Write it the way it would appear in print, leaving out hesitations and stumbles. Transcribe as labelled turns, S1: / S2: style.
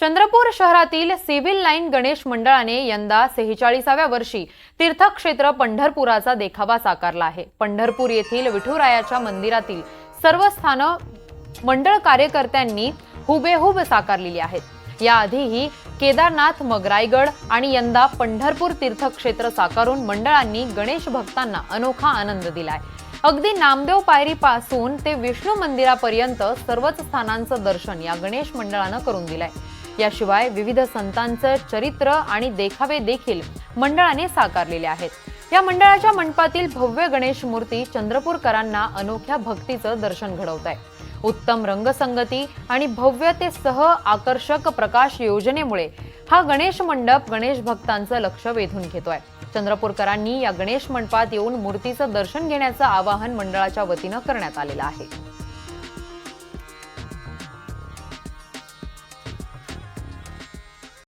S1: चंद्रपूर शहरातील civil line Ganesh मंडळाने यंदा 46व्या वर्षी तीर्थक्षेत्र पंढरपुराचा देखावा साकारला आहे। पंढरपूर येथील विठुरायाच्या मंदिरातील सर्व स्थानं मंडळ कार्यकर्त्यांनी हुबेहूब साकारलेली आहेत। याआधीही केदारनाथ, मग रायगड आणि यंदा पंढरपूर तीर्थक्षेत्र साकारून मंडळांनी गणेश भक्तांना अनोखा आनंद दिलाय। अगदी नामदेव पायरीपासून ते विष्णू मंदिरापर्यंत सर्वच स्थानांचं दर्शन या गणेश मंडळानं करून दिलंय। याशिवाय विविध संतांचं चरित्र आणि देखावे देखील मंडळाने साकारलेले आहेत। या मंडळाच्या मंडपातील भव्य गणेश मूर्ती चंद्रपूरकरांना अनोख्या भक्तीचं दर्शन घडवत आहे। उत्तम रंगसंगती आणि भव्यतेसह आकर्षक प्रकाश योजनेमुळे हा गणेश मंडप गणेश भक्तांचं लक्ष वेधून घेतोय। चंद्रपूरकरांनी या गणेश मंडपात येऊन मूर्तीचं दर्शन घेण्याचं आवाहन मंडळाच्या वतीनं करण्यात आलेलं आहे।